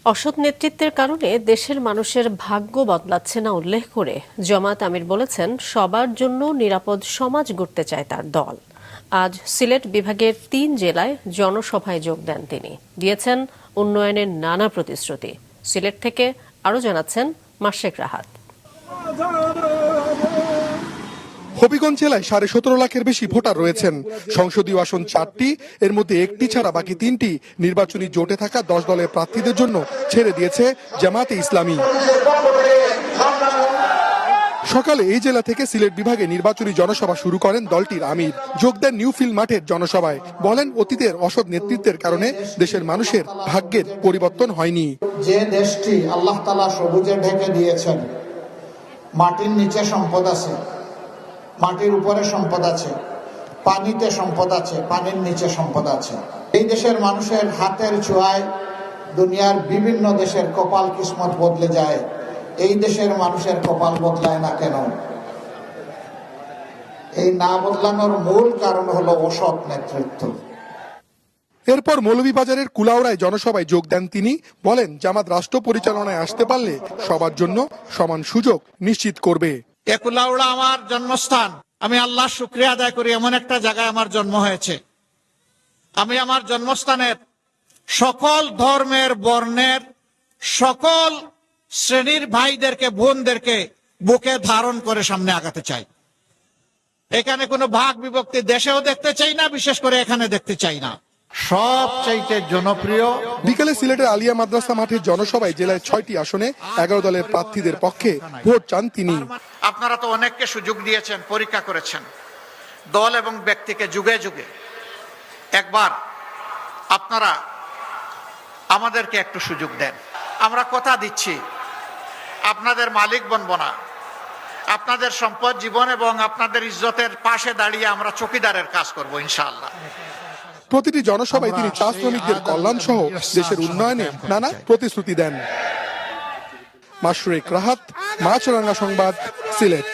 অসৎ নেতৃত্বের কারণে দেশের মানুষের ভাগ্য বদলাচ্ছে না উল্লেখ করে জামাত আমির বলেছেন, সবার জন্য নিরাপদ সমাজ গড়তে চায় তার দল। আজ সিলেট বিভাগের ৩ জেলায় জনসভায় যোগ দেন তিনি। দিয়েছেন উন্নয়নের নানা প্রতিশ্রুতি। সিলেট থেকে আরও জানাচ্ছেন মাশরেক রাহাত। হবিগঞ্জ জেলায় 17.5 লাখের বেশি ভোটার রয়েছেন। সংসদীয় আসন 4টি, এর মধ্যে একটি ছাড়া বাকি 3টি নির্বাচনী জোটে থাকা 10 দলের প্রার্থীদের জন্য ছেড়ে দিয়েছে জামাতে ইসলামী। সকালে এই জেলা থেকে সিলেট বিভাগে নির্বাচনী জনসভা শুরু করেন দলটির আমির। যোগ দেন নিউফিল্ড মাঠের জনসভায়। বলেন, অতীতের অসৎ নেতৃত্বের কারণে দেশের মানুষের ভাগ্যের পরিবর্তন হয়নি। যে দেশটি আল্লাহ তাআলা সবুজে ঢেকে দিয়েছেন, মাটির নিচে সম্পদ আছে, মাটির উপরে সম্পদ আছে, পানিতে সম্পদ আছে, পানির নিচে সম্পদ আছে। এই দেশের মানুষের হাতের ছোঁয়ায় দুনিয়ার বিভিন্ন দেশের কপাল কিসমত বদলে যায়। এই দেশের মানুষের কপাল বদলায় না কেন? এই না বদলানোর মূল কারণ হলো অসৎ নেতৃত্ব। এরপর মৌলভীবাজারের কুলাউড়ায় জনসভায় যোগ দেন তিনি। বলেন, জামাত রাষ্ট্র পরিচালনায় আসতে পারলে সবার জন্য সমান সুযোগ নিশ্চিত করবে। কুলাউড়া আমার জন্মস্থান। আমি আল্লাহর শুকরিয়া আদায় করি, এমন একটা জায়গায় আমার জন্ম হয়েছে। আমি আমার জন্মস্থানের সকল ধর্মের, বর্ণের, সকল শ্রেণীর ভাইদেরকে, বোনদেরকে বুকে ধারণ করে সামনে আগাতে চাই। এখানে কোনো ভাগ বিভক্তি দেশেও দেখতে চাই না, বিশেষ করে এখানে দেখতে চাই না। সবচাইতে জনপ্রিয়। বিকেলে সিলেটের আলিয়া মাদ্রাসা মাঠের জনসভায় জেলায় 6টি আসনে 11 দলের প্রার্থীদের পক্ষে ভোট চান তিনি। আপনারা তো অনেককে সুযোগ দিয়েছেন, পরীক্ষা করেছেন, দল এবং ব্যক্তিকে যুগে যুগে। একবার আপনারা আমাদেরকে একটু সুযোগ দেন। আমরা কথা দিচ্ছি, আপনাদের মালিক বনব না। আপনাদের সম্পদ, জীবন এবং আপনাদের ইজ্জতের পাশে দাঁড়িয়ে আমরা চৌকিদারের কাজ করব ইনশাআল্লাহ। প্রতিটি জনসভায় তিনি চা শ্রমিকদের কল্যাণ সহ দেশের উন্নয়নে নানা প্রতিশ্রুতি দেন। মাশরেক রাহাত, মাছরাঙ্গা সংবাদ, সিলেট।